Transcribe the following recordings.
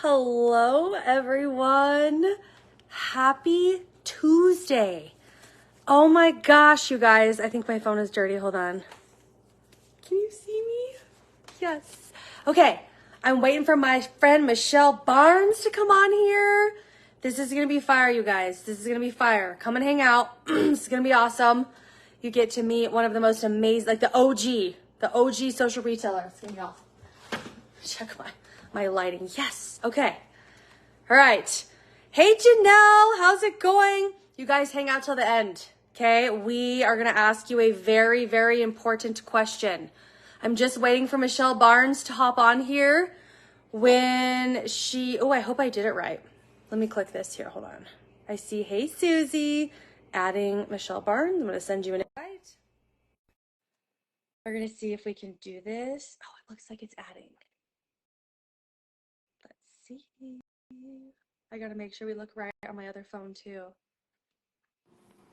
Hello, everyone. Happy Tuesday. Oh my gosh, you guys. I think my phone is dirty. Hold on. Can you see me? Yes. Okay. I'm waiting for my friend Michelle Barnes to come on here. This is going to be fire, you guys. This is going to be fire. Come and hang out. It's going to be awesome. You get to meet one of the most amazing, like the OG social retailer. It's going to be awesome. Check my lighting. Yes. Okay. All right. Hey, Janelle. How's it going? You guys hang out till the end. Okay. We are going to ask you a very, very important question. I'm just waiting for Michelle Barnes to hop on here I hope I did it right. Let me click this here. Hold on. I see, hey, Susie, adding Michelle Barnes. I'm going to send you an invite. We're going to see if we can do this. Oh, it looks like it's adding. Let's see. I got to make sure we look right on my other phone too.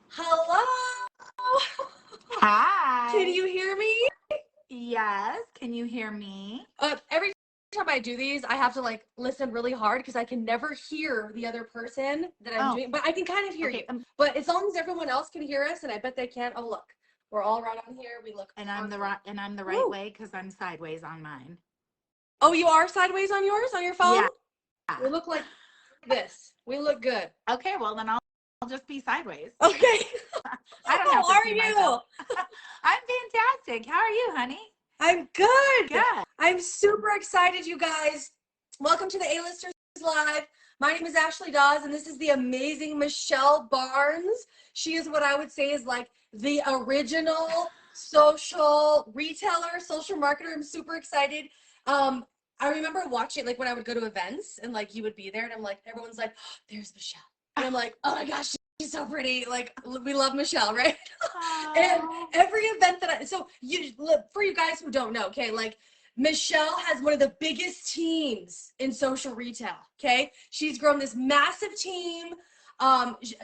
Hello. Hi. Can you hear me? Yes. Can you hear me? Every time I do these, I have to like listen really hard because I can never hear the other person that I'm doing, but I can kind of hear you. But as long as everyone else can hear us, and I bet they can. Oh, look, we're all right on here. We look. And I'm the right way because I'm sideways on mine. Oh, you are sideways on yours, on your phone? Yeah. We look like this. We look good. Okay. Well, then I'll just be sideways. Okay. I don't have to see myself. How are you? I'm fantastic. How are you, honey? I'm good. Good. I'm super excited, you guys. Welcome to the A-Listers Live. My name is Ashley Dawes, and this is the amazing Michelle Barnes. She is what I would say is like the original social retailer, social marketer. I'm super excited. I remember watching like when I would go to events and like you would be there, and I'm like, everyone's like, oh, there's Michelle. And I'm like, oh my gosh, she's so pretty. Like, we love Michelle, right? And every event for you guys who don't know, okay, like Michelle has one of the biggest teams in social retail, okay? She's grown this massive team.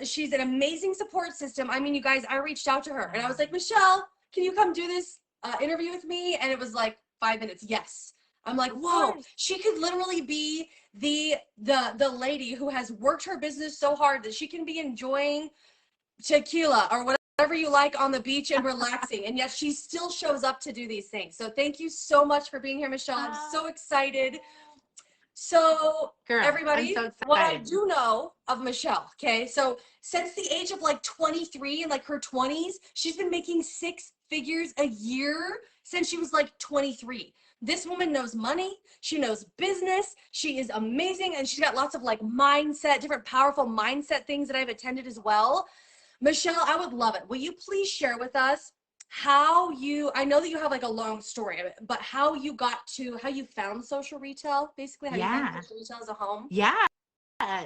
She's an amazing support system. I mean, you guys, I reached out to her and I was like, Michelle, can you come do this interview with me? And it was like 5 minutes. Yes. I'm like, whoa, she could literally be the lady who has worked her business so hard that she can be enjoying tequila or whatever you like on the beach and relaxing, and yet she still shows up to do these things. So thank you so much for being here, Michelle. I'm so excited. So Girl, everybody, I'm so what I do know of Michelle, okay, so since the age of like 23 and like her 20s, she's been making 6 figures a year since she was like 23. This woman knows money. She knows business. She is amazing. And she's got lots of like different powerful mindset things that I've attended as well. Michelle, I would love it. Will you please share with us I know that you have like a long story, but how you found social retail, basically, how you found social retail as a home? Yeah.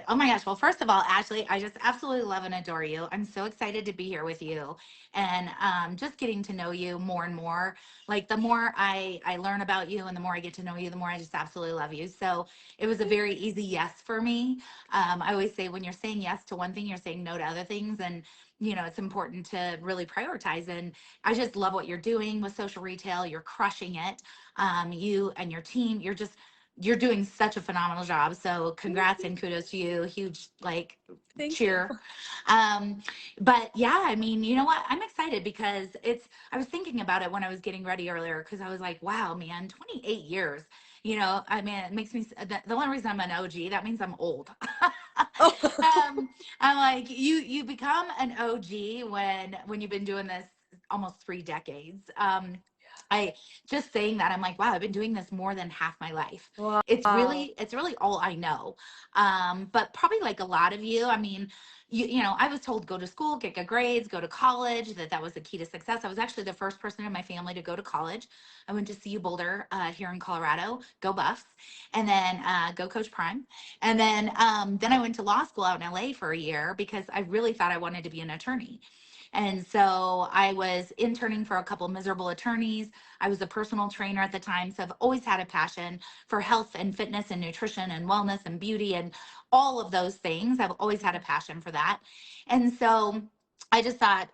Oh my gosh. Well, first of all, Ashley, I just absolutely love and adore you. I'm so excited to be here with you and just getting to know you more and more. Like the more I learn about you and the more I get to know you, the more I just absolutely love you. So it was a very easy yes for me. I always say when you're saying yes to one thing, you're saying no to other things. And it's important to really prioritize. And I just love what you're doing with social retail. You're crushing it. You and your team, you're doing such a phenomenal job. So congrats and kudos to you. Huge cheer. But yeah, I mean, you know what? I'm excited because I was thinking about it when I was getting ready earlier because I was like, wow, man, 28 years. I mean, it makes me the only reason I'm an OG, that means I'm old. I'm like, you become an OG when you've been doing this almost 3 decades. I just saying that I'm like, wow, I've been doing this more than half my life. Wow. It's really all I know. But probably like a lot of you, I mean, I was told go to school, get good grades, go to college, that was the key to success. I was actually the first person in my family to go to college. I went to CU Boulder here in Colorado, go Buffs, and then go Coach Prime. And then I went to law school out in LA for a year because I really thought I wanted to be an attorney. And so I was interning for a couple miserable attorneys. I was a personal trainer at the time. So I've always had a passion for health and fitness and nutrition and wellness and beauty and all of those things. I've always had a passion for that. And so I just thought,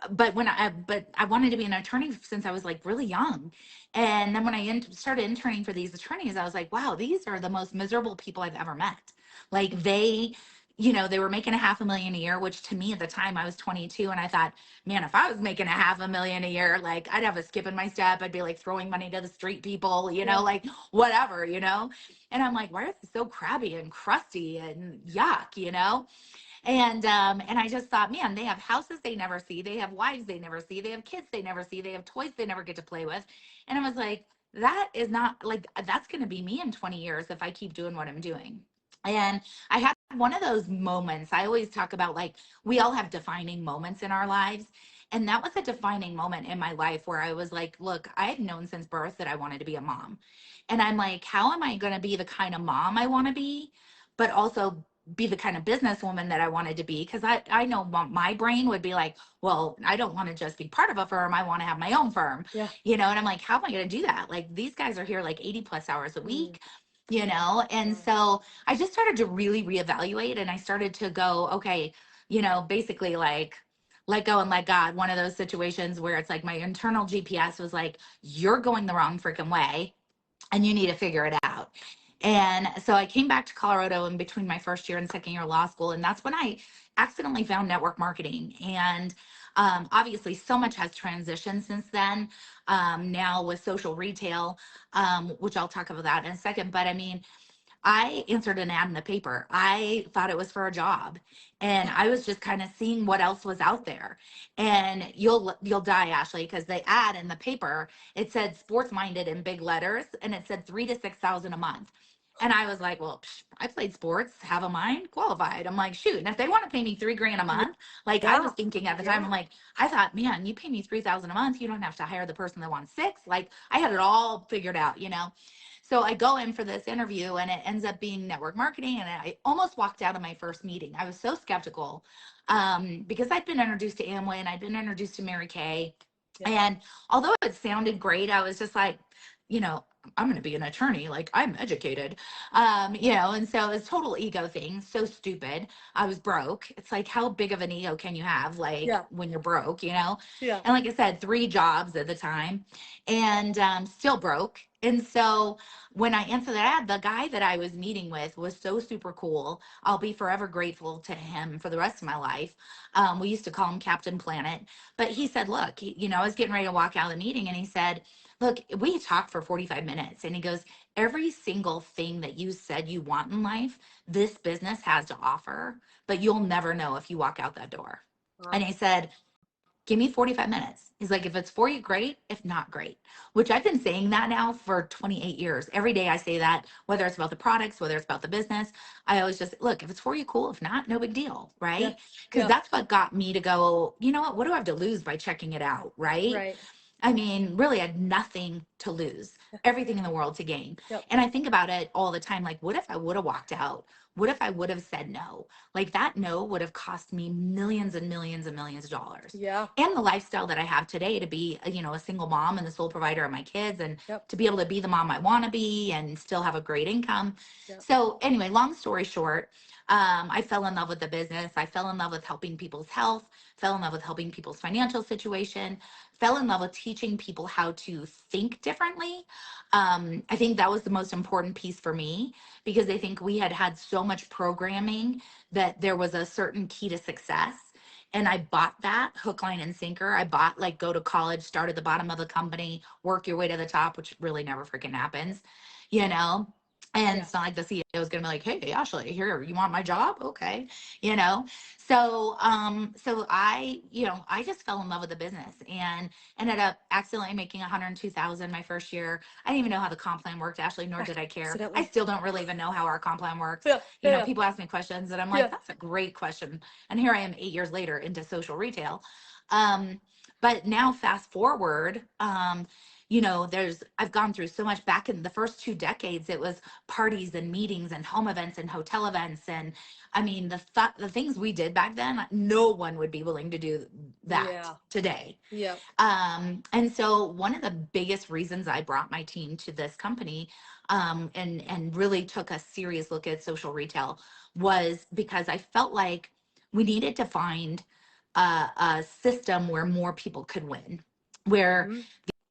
but I wanted to be an attorney since I was like really young. And then when I started interning for these attorneys, I was like, wow, these are the most miserable people I've ever met. Like they were making a half a million a year, which to me at the time I was 22. And I thought, man, if I was making a half a million a year, like I'd have a skip in my step. I'd be like throwing money to the street people, like whatever. And I'm like, why are they so crabby and crusty and yuck? And I just thought, man, they have houses they never see, they have wives they never see, they have kids they never see, they have toys they never get to play with. And I was like, that is not like that's going to be me in 20 years if I keep doing what I'm doing. And I had one of those moments. I always talk about like we all have defining moments in our lives. And that was a defining moment in my life where I was like, look, I had known since birth that I wanted to be a mom. And I'm like, how am I going to be the kind of mom I want to be, but also be the kind of businesswoman that I wanted to be? Because I know my brain would be like, well, I don't want to just be part of a firm. I want to have my own firm, Yeah. and I'm like, how am I going to do that? Like these guys are here like 80 plus hours a week, And so I just started to really reevaluate and I started to go, okay, basically like let go and let God. One of those situations where it's like my internal GPS was like, you're going the wrong freaking way and you need to figure it out. And so I came back to Colorado in between my first year and second year of law school. And that's when I accidentally found network marketing. And obviously, so much has transitioned since then. Now with social retail, which I'll talk about that in a second. But I mean, I answered an ad in the paper. I thought it was for a job and I was just kind of seeing what else was out there. And you'll die, Ashley, because the ad in the paper, it said sports minded in big letters and it said 3 to 6,000 a month. And I was like, well, I played sports, have a mind, qualified. I'm like, shoot. And if they want to pay me $3,000 a month, like I was thinking at the time, I'm like, I thought, man, you pay me 3,000 a month. You don't have to hire the person that wants 6. Like I had it all figured out. So I go in for this interview and it ends up being network marketing. And I almost walked out of my first meeting. I was so skeptical because I'd been introduced to Amway and I'd been introduced to Mary Kay. Yeah. And although it sounded great, I was just like, I'm going to be an attorney. Like I'm educated, and so it was total ego thing. So stupid. I was broke. It's like, how big of an ego can you have? Like when you're broke, Yeah. And like I said, 3 jobs at the time and still broke. And so when I answered that ad, the guy that I was meeting with was so super cool. I'll be forever grateful to him for the rest of my life. We used to call him Captain Planet, but he said, look, I was getting ready to walk out of the meeting and he said, look, we talked for 45 minutes and he goes, every single thing that you said you want in life, this business has to offer, but you'll never know if you walk out that door. Wow. And he said, give me 45 minutes. He's like, if it's for you, great. If not, great. Which I've been saying that now for 28 years. Every day I say that, whether it's about the products, whether it's about the business, I always just, look, if it's for you, cool. If not, no big deal. Right. Because that's what got me to go, you know what do I have to lose by checking it out? Right. I mean, really, I had nothing to lose, everything in the world to gain. And I think about it all the time. Like, what if I would have walked out? What if I would have said no? Like that no would have cost me millions and millions and millions of dollars. Yeah. And the lifestyle that I have today to be, a single mom and the sole provider of my kids and to be able to be the mom I want to be and still have a great income. So anyway, long story short, I fell in love with the business. I fell in love with helping people's health, fell in love with helping people's financial situation, fell in love with teaching people how to think differently. I think that was the most important piece for me because I think we had so much programming that there was a certain key to success. And I bought that hook, line, and sinker. I bought like go to college, start at the bottom of the company, work your way to the top, which really never freaking happens, you know? And it's not like the CEO is going to be like, hey, Ashley, here, you want my job? Okay. So I just fell in love with the business and ended up accidentally making 102,000 my first year. I didn't even know how the comp plan worked, Ashley, nor did I care. I still don't really even know how our comp plan works. People ask me questions and I'm like, that's a great question. And here I am 8 years later into social retail. But now fast forward, I've gone through so much. Back in the first 2 decades, it was parties and meetings and home events and hotel events. And I mean, the things we did back then, no one would be willing to do that today. Yeah. And so one of the biggest reasons I brought my team to this company, and really took a serious look at social retail was because I felt like we needed to find a system where more people could win, where Mhm.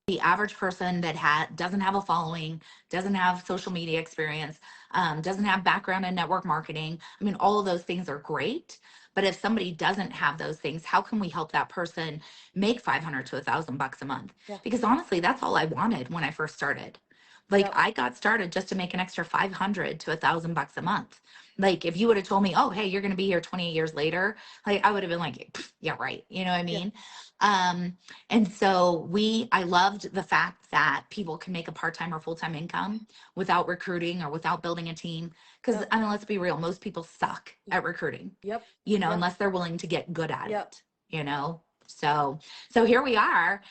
the average person that doesn't have a following, doesn't have social media experience, doesn't have background in network marketing. I mean, all of those things are great. But if somebody doesn't have those things, how can we help that person make 500 to $1,000 a month? Yeah. Because honestly, that's all I wanted when I first started. Like Yep. I got started just to make an extra 500 to $1,000 a month. Like if you would have told me, oh, hey, you're going to be here 20 years later, like I would have been like, yeah, right. You know what I Yeah. mean? And so I loved the fact that people can make a part-time or full-time income without recruiting or without building a team. Because Yep. I mean, let's be real, most people suck at recruiting, Yep. Yep. unless they're willing to get good at Yep. it, you know? So here we are,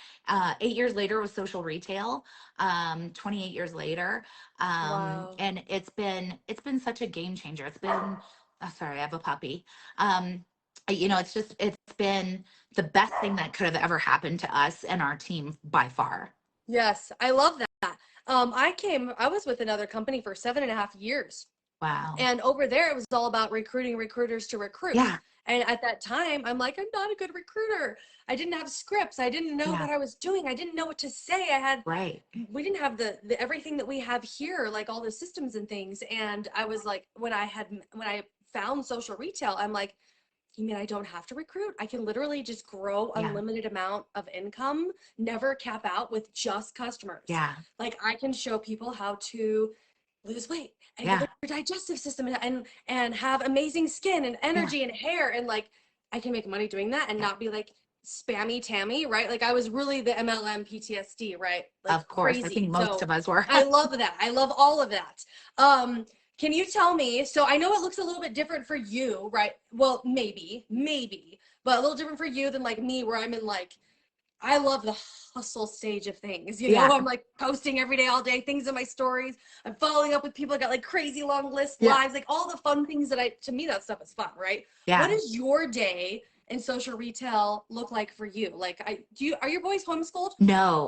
8 years later with social retail, 28 years later. Wow. And it's been such a game changer. It's been, oh, sorry, I have a puppy. Um, it's been the best thing that could have ever happened to us and our team by far. Yes, I love that. I was with another company for 7.5 years. Wow. And over there, it was all about recruiting recruiters to recruit. Yeah. And at that time, I'm like, I'm not a good recruiter. I didn't have scripts. I didn't know Yeah. what I was doing. I didn't know what to say. Right. We didn't have the everything that we have here, like all the systems and things. And I was like, when I found social retail, I'm like, you mean I don't have to recruit? I can literally just grow Yeah. unlimited amount of income, never cap out with just customers. Yeah. Like I can show people how to lose weight and get Yeah. their digestive system and have amazing skin and Yeah. energy and hair, and like I can make money doing that and Yeah. not be like spammy Tammy, right? Like I was really the MLM PTSD, right? Like Of course. I crazy. think most So of us were. I love that. I love all of that. Can you tell me, so I know it looks a little bit different for you, right? Well, maybe, but a little different for you than like me, where I'm in like, I love the hustle stage of things. You know, Yeah. I'm like posting every day, all day, things in my stories. I'm following up with people. I got like crazy long list Yeah. lives, like all the fun things that to me, that stuff is fun, right? Yeah. What does your day in social retail look like for you? Like, are your boys homeschooled? No.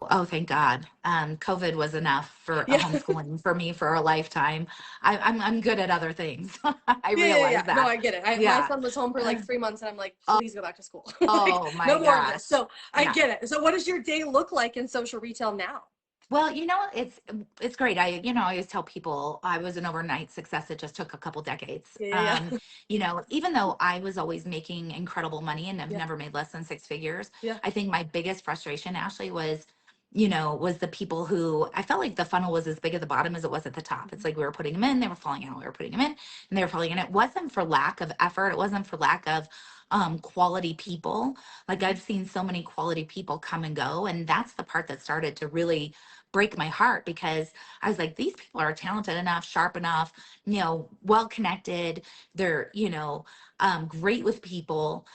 Oh, thank God. COVID was enough for a Yeah. homeschooling for me for a lifetime. I'm good at other things. I Yeah. realize No, that. I get it. My Yeah. son was home for like 3 months, and I'm like, Oh, please go back to school. Like, oh my no more of this. gosh. So I Yeah. get it. So what does your day look like in social retail now? Well, it's great. I always tell people I was an overnight success. It just took a couple decades. Yeah. Even though I was always making incredible money and I've Yeah. never made less than six figures, Yeah. I think my biggest frustration, Ashley, was the people who I felt like the funnel was as big at the bottom as it was at the top. It's like we were putting them in, they were falling out, we were putting them in, and they were falling in. It wasn't for lack of effort. It wasn't for lack of quality people. Like I've seen so many quality people come and go. And that's the part that started to really break my heart because I was like, these people are talented enough, sharp enough, well connected. They're, great with people.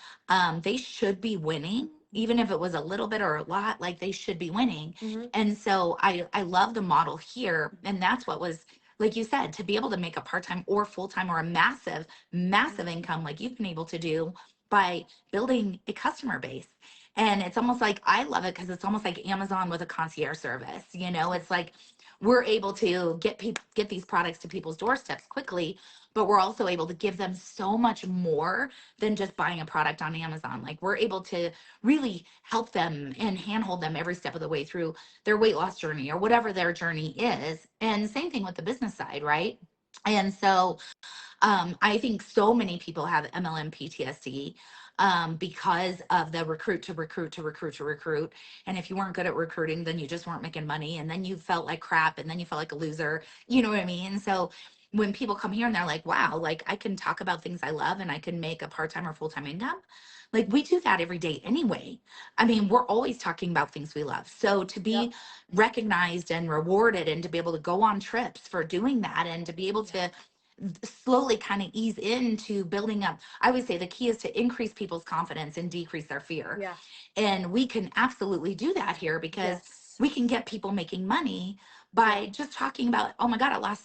They should be winning. Even if it was a little bit or a lot, like they should be winning. Mm-hmm. And so I love the model here. And that's what was, like you said, to be able to make a part-time or full-time or a massive, massive income like you've been able to do by building a customer base. And it's almost like I love it because it's almost like Amazon with a concierge service. It's like we're able to get these products to people's doorsteps quickly, but we're also able to give them so much more than just buying a product on Amazon. Like we're able to really help them and handhold them every step of the way through their weight loss journey or whatever their journey is. And same thing with the business side, right? And so I think so many people have MLM PTSD because of the recruit to recruit to recruit to recruit. And if you weren't good at recruiting, then you just weren't making money. And then you felt like crap and then you felt like a loser. You know what I mean? So when people come here and they're like, wow, like I can talk about things I love and I can make a part-time or full-time income. Like we do that every day anyway. I mean, we're always talking about things we love. So to Yep. be recognized and rewarded and to be able to go on trips for doing that and to be able to slowly kind of ease into building up. I would say the key is to increase people's confidence and decrease their fear. Yeah. And we can absolutely do that here because Yes. we can get people making money by just talking about, oh my God, I lost,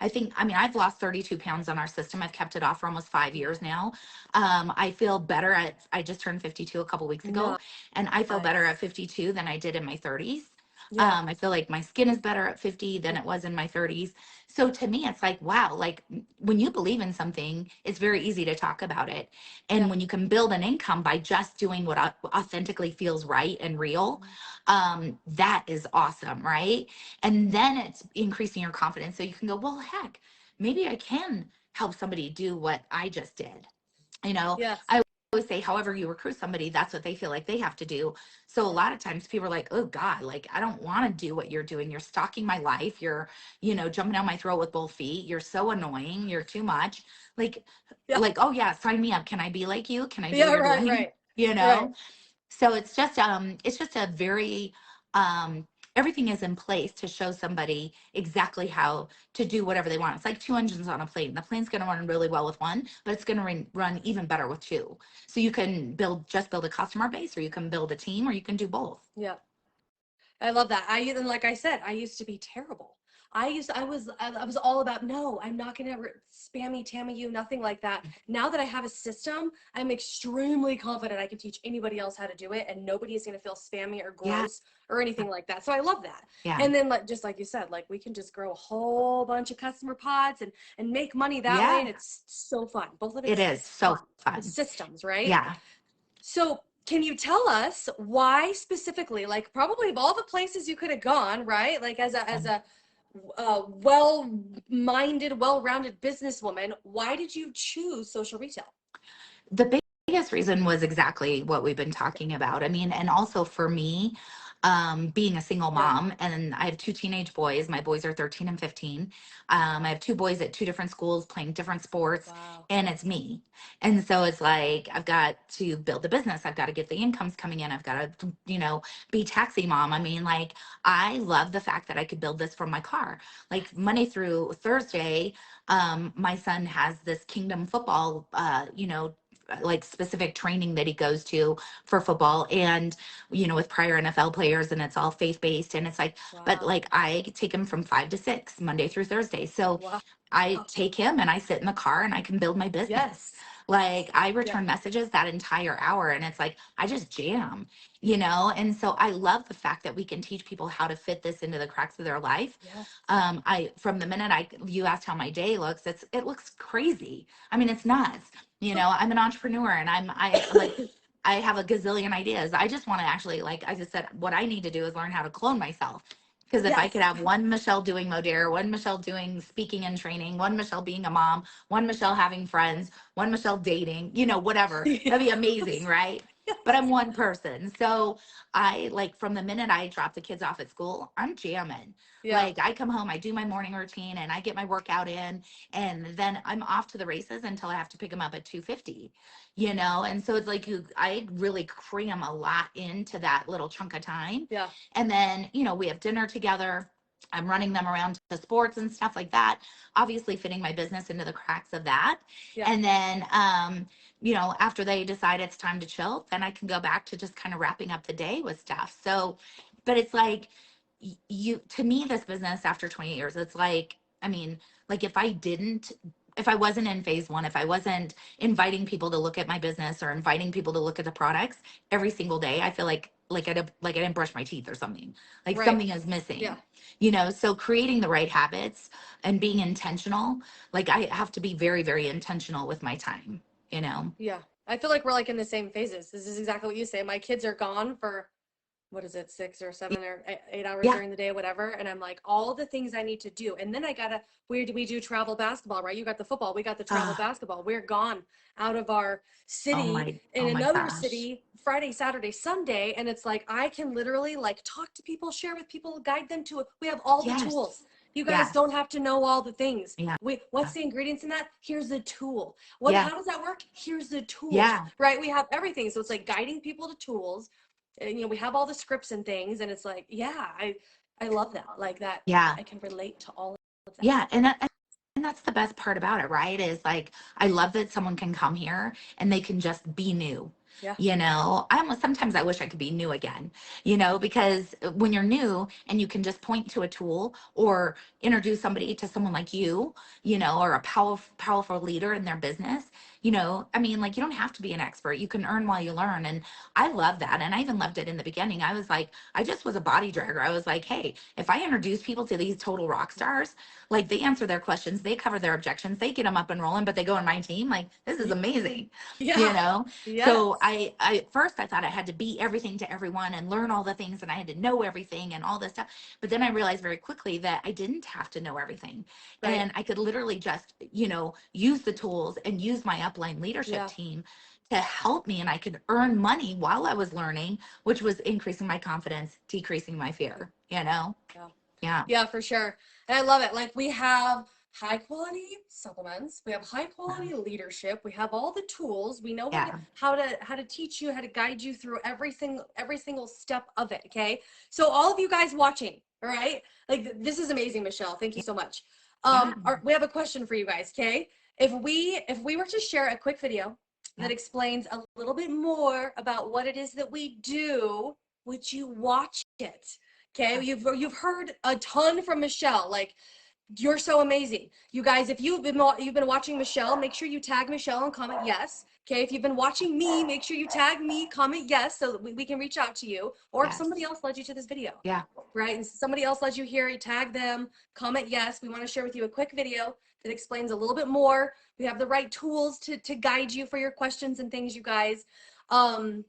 I've lost 32 pounds on our system. I've kept it off for almost 5 years now. I feel better I just turned 52 a couple weeks ago, No. and I feel better at 52 than I did in my 30s. Yeah. I feel like my skin is better at 50 than it was in my 30s. So to me, it's like, wow, like when you believe in something, it's very easy to talk about it. And Yeah. when you can build an income by just doing what authentically feels right and real, Mhm. that is awesome, right? And then it's increasing your confidence. So you can go, well, heck, maybe I can help somebody do what I just did. You know, Yes. I always say, however you recruit somebody, that's what they feel like they have to do. So a lot of times people are like, oh God, like I don't want to do what you're doing. You're stalking my life. You're, jumping down my throat with both feet. You're so annoying. You're too much. Like, Yeah. oh yeah, sign me up. Can I be like you? Can I do what Yeah. you're Right. doing? Right. You Right. know? So it's just a very everything is in place to show somebody exactly how to do whatever they want. It's like two engines on a plane. The plane's going to run really well with one, but it's going to run even better with two. So you can build a customer base, or you can build a team, or you can do both. Yeah. I love that. And like I said, I used to be terrible. I was all about, no, I'm not going to spammy tammy you, nothing like that. Now that I have a system, I'm extremely confident I can teach anybody else how to do it, and nobody is going to feel spammy or Yeah, gross or anything like that. So I love that. yeah, And then like, just like you said, like we can just grow a whole bunch of customer pods and make money that way. yeah. And it's so fun. Both of It is it's so fun. The fun. systems, right? Yeah. So, can you tell us why specifically, like probably of all the places you could have gone, right? Like as a well-minded, well-rounded businesswoman, why did you choose social retail? The biggest reason was exactly what we've been talking about. I mean, and also for me, being a single Yeah. mom, and I have two teenage boys. My boys are 13 and 15. I have two boys at two different schools playing different sports, Wow. and it's me. And so it's like, I've got to build the business. I've got to get the incomes coming in. I've got to, be taxi mom. I mean, like, I love the fact that I could build this from my car. Like Monday through Thursday, my son has this Kingdom football, like specific training that he goes to for football, and with prior NFL players, and it's all faith based, and it's like, but Wow. like I take him from 5 to 6 Monday through Thursday. So Wow. I take him and I sit in the car and I can build my business. Yes. Like I Yeah. return messages that entire hour, and it's like I just jam. And so I love the fact that we can teach people how to fit this into the cracks of their life. Yes. I from the minute you asked how my day looks, it looks crazy. I mean, it's nuts. I'm an entrepreneur, and I like I have a gazillion ideas. I just want to actually, like I just said, what I need to do is learn how to clone myself. Because if I Yes. could have one Michelle doing Modere, one Michelle doing speaking and training, one Michelle being a mom, one Michelle having friends, one Michelle dating, whatever, that'd be amazing, Yes. right? But I'm one person. So I like from the minute I drop the kids off at school, I'm jamming. Yeah. Like I come home, I do my morning routine and I get my workout in, and then I'm off to the races until I have to pick them up at 2:50. And so it's like I really cram a lot into that little chunk of time. Yeah. And then, we have dinner together. I'm running them around to sports and stuff like that, obviously fitting my business into the cracks of that. Yeah. And then, after they decide it's time to chill, then I can go back to just kind of wrapping up the day with stuff. So, but it's like, to me, this business after 20 years, it's like, I mean, like if I wasn't in phase one, if I wasn't inviting people to look at my business or inviting people to look at the products every single day, I feel like I didn't brush my teeth or something. Like Right. something is Yeah. missing. So creating the right habits and being intentional, like I have to be very, very intentional with my time. Yeah. I feel like we're like in the same phases. This is exactly what you say. My kids are gone for what is it, 6 or 7 or 8 hours Yeah. during the day, whatever. And I'm like, all the things I need to do. And then we do travel basketball, right? You got the football, we got the travel Ah, basketball. We're gone out of our city in oh my another gosh. city Friday, Saturday, Sunday. And it's like, I can literally like talk to people, share with people, guide them to it. We have all the Yes. tools. You guys Yes. don't have to know all the things. Yeah. What's the ingredients in that? Here's the tool. Yeah. How does that work? Here's the tools, Yeah. right? We have everything. So it's like guiding people to tools, and we have all the scripts and things, and it's like, yeah, I love that, like that. Yeah. I can relate to all of that. Yeah. And that's the best part about it, right? Is like, I love that someone can come here and they can just be new. Yeah. Sometimes I wish I could be new again, because when you're new and you can just point to a tool or introduce somebody to someone like you, or a powerful leader in their business, like you don't have to be an expert. You can earn while you learn. And I love that. And I even loved it in the beginning. I was like, I just was a body dragger. I was like, hey, if I introduce people to these total rock stars, like they answer their questions, they cover their objections, they get them up and rolling, but they go in my team. Like, this is amazing, Yeah. Yes. So I at first I thought I had to be everything to everyone and learn all the things and I had to know everything and all this stuff. But then I realized very quickly that I didn't have to know everything. Right. And I could literally just, use the tools and use my upline leadership team to help me, and I could earn money while I was learning, which was increasing my confidence, decreasing my fear, Yeah. Yeah, for sure. And I love it. Like we have high quality supplements, we have high quality leadership, we have all the tools, we know how to teach you, how to guide you through every single step of it. Okay. So all of you guys watching, all right, like this is amazing, Michelle. Thank you so much. We have a question for you guys. Okay. If we were to share a quick video that explains a little bit more about what it is that we do, would you watch it? Okay, you've heard a ton from Michelle. Like, you're so amazing, you guys. If you've been watching Michelle, make sure you tag Michelle and comment yes. Okay, if you've been watching me, make sure you tag me, comment yes, so that we can reach out to you. Or if somebody else led you to this video, right, and somebody else led you here, you tag them, comment yes. We want to share with you a quick video that explains a little bit more. We have the right tools to guide you for your questions and things, you guys. So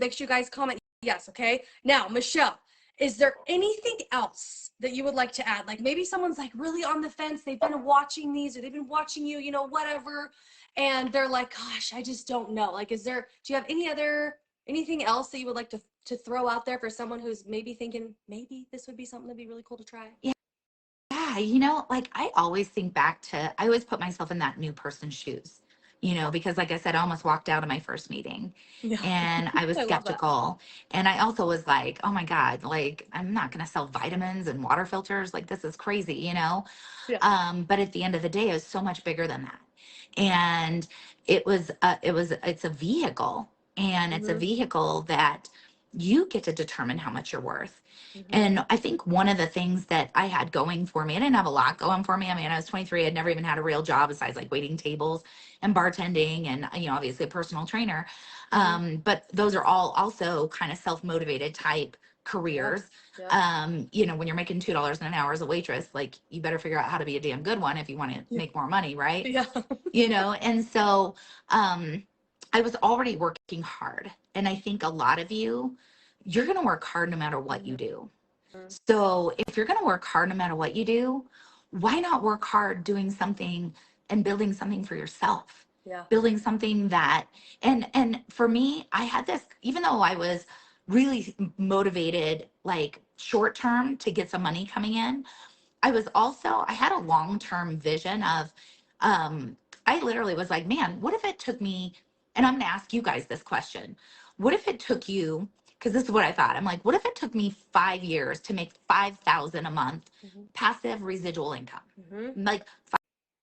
make sure you guys comment yes. Okay, now Michelle, is there anything else that you would like to add? Like maybe someone's like really on the fence, they've been watching these or they've been watching you, whatever, and they're like, gosh, I just don't know. Like, do you have anything else that you would like to throw out there for someone who's maybe thinking maybe this would be something that'd be really cool to try? Yeah, like I always think back to, I always put myself in that new person's shoes, because like I said, I almost walked out of my first meeting and I was skeptical. And I also was like, oh my God, like I'm not going to sell vitamins and water filters. Like this is crazy, But at the end of the day, it was so much bigger than that. And it's a vehicle, and it's a vehicle that you get to determine how much you're worth. And I think one of the things that I had going for me, I didn't have a lot going for me. I mean, I was 23. I'd never even had a real job besides like waiting tables and bartending and, obviously a personal trainer. But those are all also kind of self-motivated type careers. When you're making $2 an hour as a waitress, like you better figure out how to be a damn good one if you want to make more money, right? And so I was already working hard. And I think a lot of you're going to work hard no matter what you do. So if you're going to work hard no matter what you do, why not work hard doing something and building something for yourself? Building something that, and for me, I had this, even though I was really motivated, like short term to get some money coming in, I had a long-term vision of, I literally was like, man, what if it took me, and I'm going to ask you guys this question. What if it took you, because this is what I thought. I'm like, what if it took me 5 years to make 5,000 a month passive residual income? Like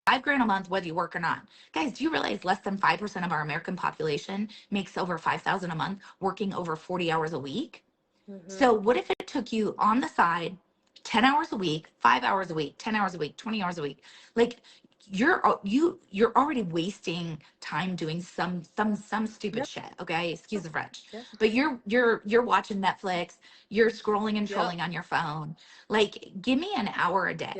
$5,000 a month, whether you work or not. Guys, do you realize less than 5% of our American population makes over 5,000 a month working over 40 hours a week? So what if it took you on the side 10 hours a week, 5 hours a week, 10 hours a week, 20 hours a week? Like you're already wasting time doing some stupid shit. Okay, excuse the French, but you're watching Netflix, you're scrolling and trolling on your phone. Like, give me an hour a day.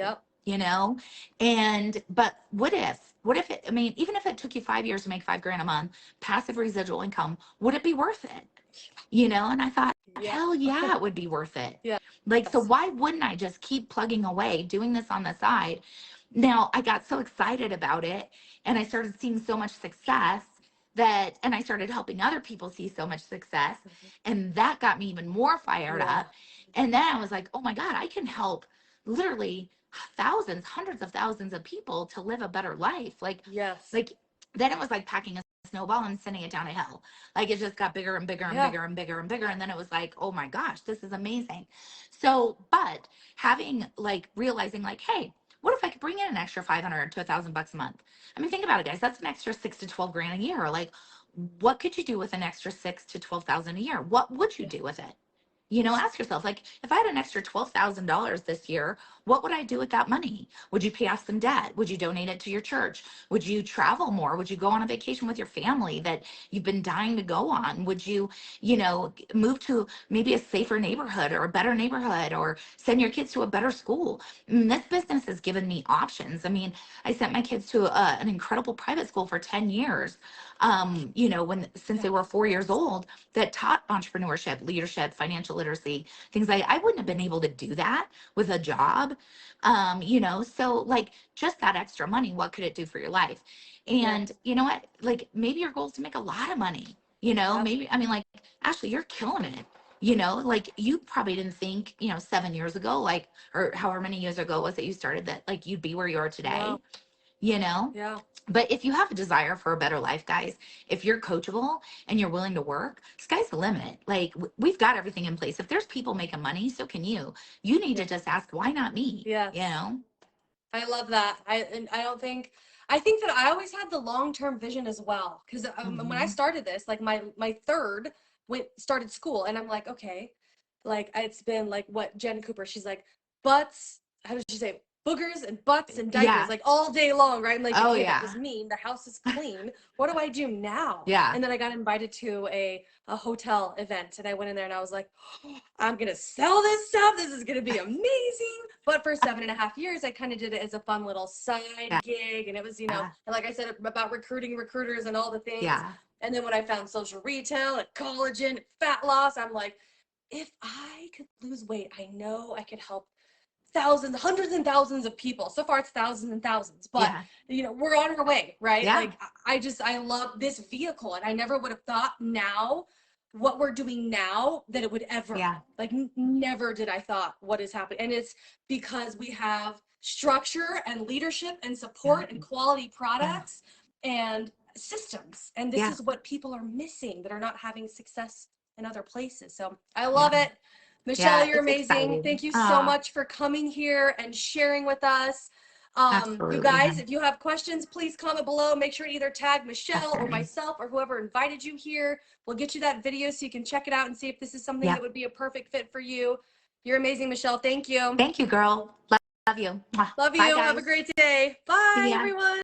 But what if it, I mean, even if it took you 5 years to make $5,000 a month, passive residual income, would it be worth it? And I thought, hell yeah, it would be worth it. Like, so why wouldn't I just keep plugging away, doing this on the side? Now I got so excited about it and I started seeing so much success and I started helping other people see so much success. And that got me even more fired up. And then I was like, oh my God, I can help literally thousands, hundreds of thousands of people to live a better life. Like then it was like packing a snowball and sending it down a hill. Like it just got bigger and bigger and bigger and bigger and bigger. And then it was like, oh my gosh, this is amazing. So, but realizing like, hey, what if I could bring in an extra 500 to $1,000 a month? I mean, think about it, guys. That's an extra 6 to 12 grand a year. Like, what could you do with an extra 6 to 12,000 a year? What would you do with it? Ask yourself, like, if I had an extra $12,000 this year, what would I do with that money? Would you pay off some debt? Would you donate it to your church? Would you travel more? Would you go on a vacation with your family that you've been dying to go on? Would you, move to maybe a safer neighborhood or a better neighborhood, or send your kids to a better school? This business has given me options. I mean, I sent my kids to an incredible private school for 10 years, since they were 4 years old, that taught entrepreneurship, leadership, financial literacy, things like I wouldn't have been able to do that with a job. So like just that extra money, what could it do for your life? And you know what? Like maybe your goal is to make a lot of money, maybe, I mean, like, Ashley, you're killing it. Like you probably didn't think, 7 years ago, like, or however many years ago it was that you started, that like you'd be where you are today, Wow. you know? Yeah. But if you have a desire for a better life, guys, if you're coachable and you're willing to work, sky's the limit. Like we've got everything in place. If there's people making money, so can you. You need to just ask, why not me? Yes. I love that. I think that I always had the long-term vision as well. Because when I started this, like my third started school, and I'm like, okay, like it's been like what Jen Cooper, she's like, butts, how does she say? Boogers and butts and diapers, Yeah. like all day long, right? I'm like, Oh, okay, yeah. that does mean the house is clean. What do I do now? Yeah. And then I got invited to a hotel event, and I went in there and I was like, oh, I'm gonna sell this stuff. This is gonna be amazing. But for 7.5 years, I kind of did it as a fun little side gig, and it was, and like I said about recruiting recruiters and all the things. Yeah. And then when I found social retail and collagen, fat loss, I'm like, if I could lose weight, I know I could help thousands, hundreds and thousands of people. So far it's thousands and thousands, but we're on our way, right? Yeah. Like I love this vehicle, and I never would have thought now what we're doing now that it would ever, like never did I thought what is happening. And it's because we have structure and leadership and support and quality products and systems. And this is what people are missing that are not having success in other places. So I love it. Michelle, you're amazing. Exciting. Thank you so much for coming here and sharing with us. You guys, if you have questions, please comment below. Make sure to either tag Michelle or myself or whoever invited you here. We'll get you that video so you can check it out and see if this is something that would be a perfect fit for you. You're amazing, Michelle. Thank you. Thank you, girl. Love you. Love you. Have a great day. Bye, everyone.